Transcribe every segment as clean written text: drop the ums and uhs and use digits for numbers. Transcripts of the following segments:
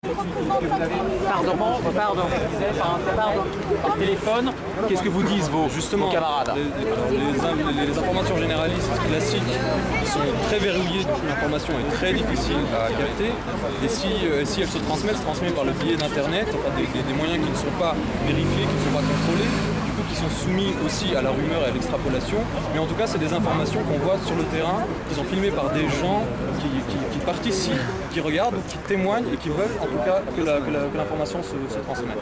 Pardon. Par téléphone, qu'est-ce que vous disent vos camarades? Les informations généralistes classiques sont très verrouillées, donc l'information est très difficile à capter. Et si elle se transmet par le biais d'Internet, enfin des moyens qui ne sont pas vérifiés, qui ne sont pas contrôlés, du coup qui sont soumis aussi à la rumeur et à l'extrapolation. Mais en tout cas, c'est des informations qu'on voit sur le terrain, qui sont filmées par des gens qui participent, qui regardent ou qui témoignent et qui veulent en tout cas que l'information se transmette.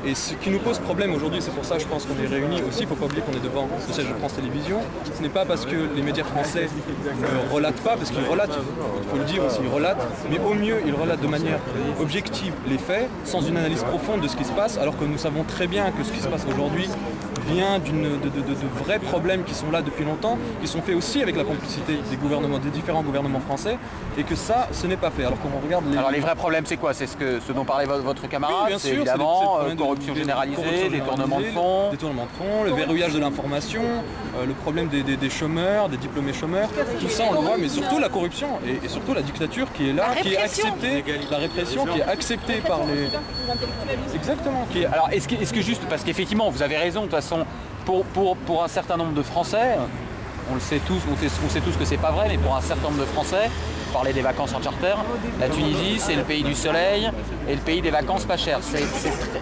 Et ce qui nous pose problème aujourd'hui, c'est pour ça je pense qu'on est réunis aussi, il ne faut pas oublier qu'on est devant le siège de France Télévisions. Ce n'est pas parce que les médias français ne relatent pas, parce qu'ils relatent, il faut le dire aussi, ils relatent, mais au mieux ils relatent de manière objective les faits, sans une analyse profonde de ce qui se passe, alors que nous savons très bien que ce qui se passe aujourd'hui vient de vrais problèmes qui sont là depuis longtemps, qui sont faits aussi avec la complicité des différents gouvernements français, et que ça, ce n'est pas fait. Alors qu'on regarde Alors les vrais problèmes, c'est quoi? C'est ce dont parlait votre camarade? Oui, c'est évidemment corruption généralisée, détournement de fonds. Détournement de fonds, le verrouillage de l'information, le problème des chômeurs, des diplômés chômeurs, tout ça on le voit, mais surtout la corruption et surtout la dictature qui est là, qui est acceptée, la répression qui est acceptée par les... Exactement. Alors est-ce que juste, parce qu'effectivement vous avez raison, de toute façon, pour un certain nombre de Français, on le sait tous, on sait tous que c'est pas vrai, mais pour un certain nombre de Français, parler des vacances en charter, la Tunisie c'est le pays du soleil et le pays des vacances pas chères.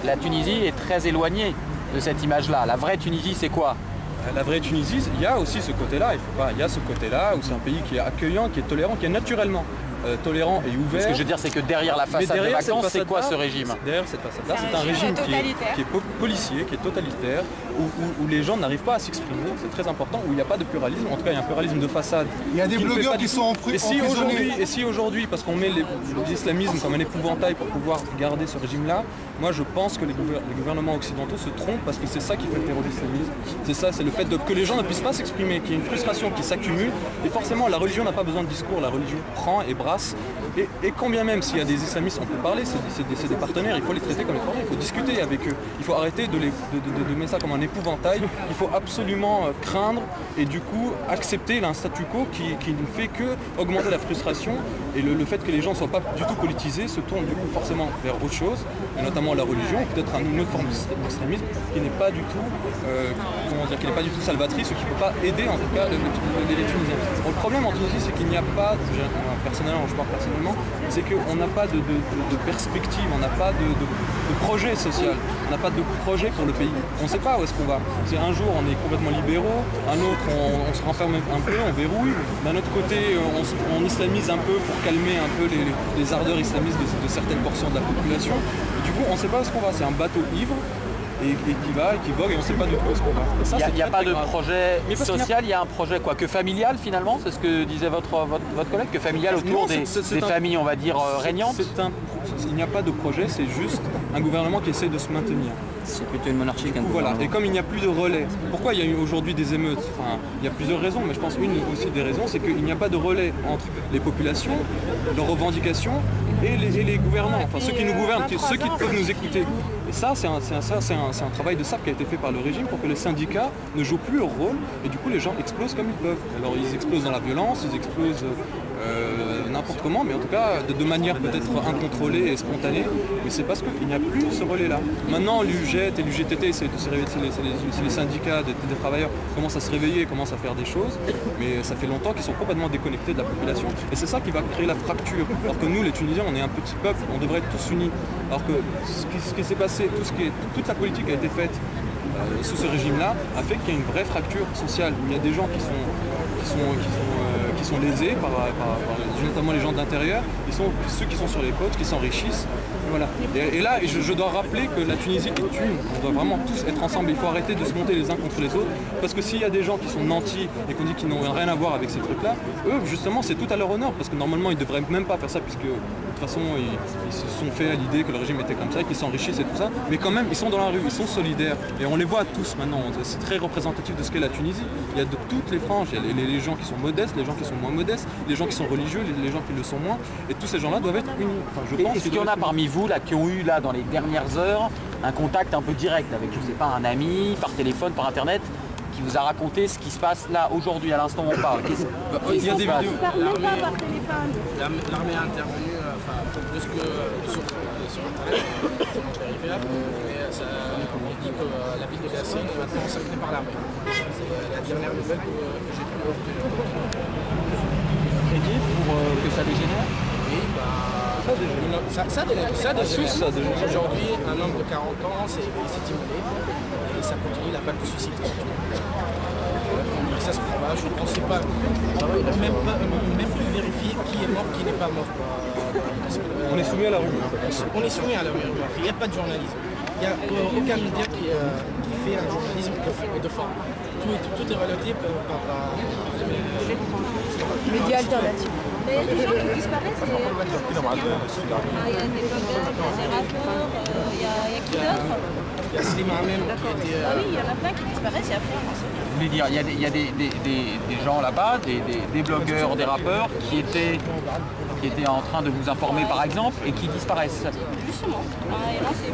La Tunisie est très éloignée de cette image-là. La vraie Tunisie c'est quoi? La vraie Tunisie, il y a aussi ce côté-là, il y a ce côté-là où c'est un pays qui est accueillant, qui est tolérant, qui est naturellement tolérant et ouvert. Ce que je veux dire, c'est que derrière la façade des vacances, c'est quoi ce régime? Derrière cette façade-là, c'est un régime qui est policier, qui est totalitaire, où les gens n'arrivent pas à s'exprimer, c'est très important, où il n'y a pas de pluralisme, en tout cas il y a un pluralisme de façade. Il y a des blogueurs qui sont emprisonnés. Et si aujourd'hui, parce qu'on met l'islamisme comme un épouvantail pour pouvoir garder ce régime-là, moi je pense que les gouvernements occidentaux se trompent parce que c'est ça qui fait le terror d'islamisme. C'est ça, c'est le fait que les gens ne puissent pas s'exprimer, qu'il y ait une frustration qui s'accumule. Et forcément, la religion n'a pas besoin de discours, la religion prend et brasse. Et quand bien même s'il y a des islamistes, on peut parler, c'est des partenaires, il faut les traiter comme des partenaires, il faut discuter avec eux. Il faut arrêter de mettre ça comme un épouvantail. Il faut absolument craindre et du coup accepter un statu quo qui ne fait que augmenter la frustration et le fait que les gens ne soient pas du tout politisés se tournent du coup forcément vers autre chose, et notamment la religion, peut-être une autre forme d'extrémisme qui n'est pas du tout, qui n'est pas du tout salvatrice ou qui ne peut pas aider en tout cas les Tunisiens. Bon, le problème en Tunisie, c'est qu'il n'y a pas, personnellement, je parle personnellement, c'est qu'on n'a pas de perspective, on n'a pas de projet social, on n'a pas de projet pour le pays. On ne sait pas où est-ce qu'on va. C'est un jour on est complètement libéraux, un autre on se renferme un peu, on verrouille, d'un autre côté on islamise un peu pour calmer un peu les ardeurs islamistes de certaines portions de la population. Et du coup on ne sait pas où est-ce qu'on va, c'est un bateau ivre et qui vogue et on ne sait pas du tout où est-ce qu'on va. Il n'y a pas de projet social, il y a un projet quoi, que familial finalement, c'est ce que disait votre collègue, que familial autour des familles on va dire régnantes. Il n'y a pas de projet, c'est juste un gouvernement qui essaie de se maintenir. C'est plutôt une monarchie qu'un Voilà, gouvernement. et comme il n'y a plus de relais, pourquoi il y a eu aujourd'hui des émeutes? Enfin, il y a plusieurs raisons, mais je pense une aussi des raisons, c'est qu'il n'y a pas de relais entre les populations, leurs revendications et les gouvernants, enfin ceux qui nous gouvernent, ceux qui peuvent nous écouter. Et ça, c'est un travail de sape qui a été fait par le régime pour que les syndicats ne jouent plus leur rôle et du coup les gens explosent comme ils peuvent. Alors ils explosent dans la violence, ils explosent n'importe comment, mais en tout cas de manière peut-être incontrôlée et spontanée, mais c'est parce qu'il n'y a plus ce relais-là. Maintenant l'UGT et l'UGTT, c'est les syndicats des travailleurs commencent à se réveiller, commencent à faire des choses, mais ça fait longtemps qu'ils sont complètement déconnectés de la population. Et c'est ça qui va créer la fracture. Alors que nous, les Tunisiens, on est un petit peuple, on devrait être tous unis. Alors que ce qui s'est passé, toute la politique qui a été faite sous ce régime-là a fait qu'il y a une vraie fracture sociale. Il y a des gens qui sont lésés, notamment les gens d'intérieur, ceux qui sont sur les côtes, qui s'enrichissent. Voilà. Et là, je dois rappeler que la Tunisie est une. On doit vraiment tous être ensemble. Il faut arrêter de se monter les uns contre les autres. Parce que s'il y a des gens qui sont nantis et qu'on dit qu'ils n'ont rien à voir avec ces trucs-là, eux, justement, c'est tout à leur honneur. Parce que normalement, ils ne devraient même pas faire ça, puisque de toute façon, ils se sont fait à l'idée que le régime était comme ça, qu'ils s'enrichissent et tout ça. Mais quand même, ils sont dans la rue, ils sont solidaires. Et on les voit tous maintenant. C'est très représentatif de ce qu'est la Tunisie. Il y a de toutes les franges. Il y a les gens qui sont modestes, les gens qui sont moins modestes, les gens qui sont religieux, les gens qui le sont moins. Et tous ces gens-là doivent être unis. Enfin, je pense. Est-ce qu'il y en a parmi vous là, qui ont eu là, dans les dernières heures un contact un peu direct avec, je sais pas, un ami, par téléphone, par internet, qui vous a raconté ce qui se passe là, aujourd'hui, à l'instant où on parle? Il y a des vidéos. L'armée a intervenu, de ce que sur internet, c'est non vérifiable, mais on dit que la ville de Gassène est maintenant encerclée par l'armée. C'est la dernière nouvelle que j'ai pu obtenir. Crédit pour que ça dégénère? Oui, ça dégénère. Aujourd'hui, un homme de 40 ans s'est immolé et ça continue la vague de suicide. Ça se propage, on ne sait pas, même plus vérifier qui est mort, qui n'est pas mort. On est soumis à la rumeur. On est soumis à la rumeur. Il n'y a pas de journalisme. Il n'y a aucun média qui fait un journalisme de fond. Tout est relaté par médias alternatifs. Mais il y a des gens qui disparaissent. Il y a des blogueurs, des rappeurs, il y a qui d'autre? Il y a Slimane même qui était... Ah oui, il y en a plein qui disparaissent et après on s'en souvient. Vous voulez dire, il y a des gens là-bas, des blogueurs, des rappeurs qui étaient en train de vous informer par exemple et qui disparaissent. Justement. Et là c'est...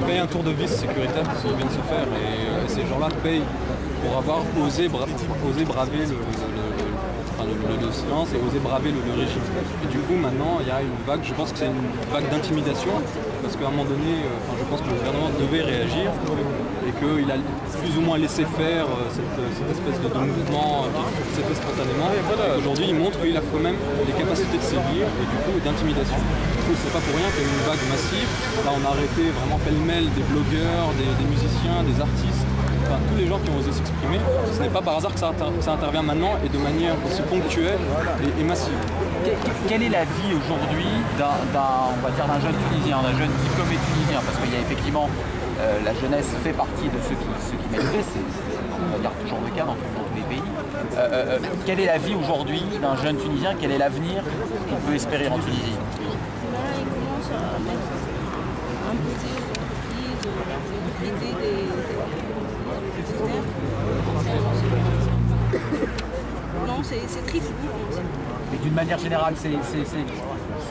On paye un tour de vis sécuritaire qui vient de se faire et ces gens-là payent pour avoir osé braver le silence et oser braver le régime. Et du coup maintenant il y a une vague, je pense que c'est une vague d'intimidation parce qu'à un moment donné, je pense que le gouvernement devait réagir et qu'il a plus ou moins laissé faire cette espèce de mouvement qui s'est fait spontanément. Et voilà, aujourd'hui il montre qu'il a quand même les capacités de sévir et du coup d'intimidation. Du coup c'est pas pour rien qu'il y a une vague massive. Là on a arrêté vraiment pêle-mêle des blogueurs, des musiciens, des artistes. Enfin, tous les gens qui ont osé s'exprimer, ce n'est pas par hasard que ça intervient maintenant et de manière aussi ponctuelle et massive. Quelle est la vie aujourd'hui d'un jeune Tunisien, d'un jeune diplômé tunisien? Parce qu'il y a effectivement, la jeunesse fait partie de ceux qui méritent, c'est on va dire toujours le cas dans tous les pays. Quelle est la vie aujourd'hui d'un jeune Tunisien? Quel est l'avenir qu'on peut espérer en Tunisie? Là, ils commencent à imposer aux entreprises de créditer non, c'est triste. Mais d'une manière générale, c'est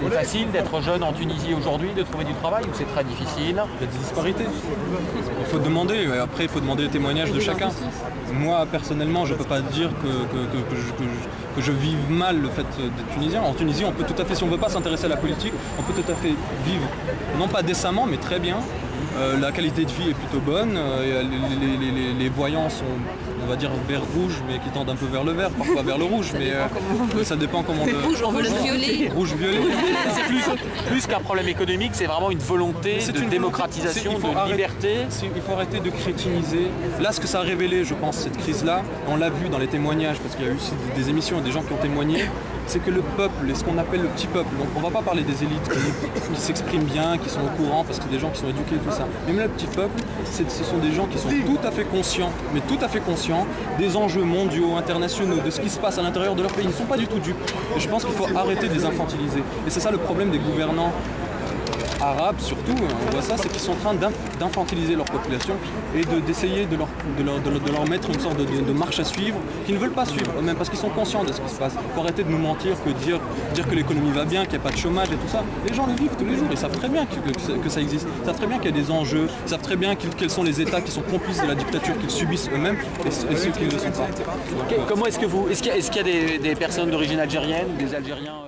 facile d'être jeune en Tunisie aujourd'hui, de trouver du travail, ou c'est très difficile? Il y a des disparités. Il faut demander, après il faut demander les témoignages de chacun. Moi personnellement, je ne peux pas dire que je vive mal le fait d'être tunisien. En Tunisie, on peut tout à fait, si on ne veut pas s'intéresser à la politique, on peut tout à fait vivre, non pas décemment, mais très bien. La qualité de vie est plutôt bonne, les voyants sont, on va dire, vert rouge, mais qui tendent un peu vers le vert, parfois vers le rouge, mais ça dépend comment... Rouge, on veut le violet. Rouge-violet. C'est plus qu'un problème économique, c'est vraiment une volonté de démocratisation, de liberté. Il faut arrêter de crétiniser. Là, ce que ça a révélé, je pense, cette crise-là, on l'a vu dans les témoignages, parce qu'il y a eu aussi des émissions et des gens qui ont témoigné, c'est que le peuple, et ce qu'on appelle le petit peuple, donc on ne va pas parler des élites qui s'expriment bien, qui sont au courant, parce que des gens qui sont éduqués, tout ça. Même le petit peuple, ce sont des gens qui sont tout à fait conscients, mais tout à fait conscients des enjeux mondiaux, internationaux, de ce qui se passe à l'intérieur de leur pays. Ils ne sont pas du tout dupes. Et je pense qu'il faut arrêter de les infantiliser. Et c'est ça le problème des gouvernants arabes surtout, on voit ça, c'est qu'ils sont en train d'infantiliser leur population et d'essayer de leur mettre une sorte de marche à suivre qu'ils ne veulent pas suivre eux-mêmes parce qu'ils sont conscients de ce qui se passe. Il faut arrêter de nous mentir, dire que l'économie va bien, qu'il n'y a pas de chômage et tout ça. Les gens le vivent tous les jours, ils savent très bien que ça existe, ils savent très bien qu'il y a des enjeux, ils savent très bien quels sont les États qui sont complices de la dictature qu'ils subissent eux-mêmes et ceux qui ne le sont pas. Comment est-ce qu'il y a des personnes d'origine algérienne, des Algériens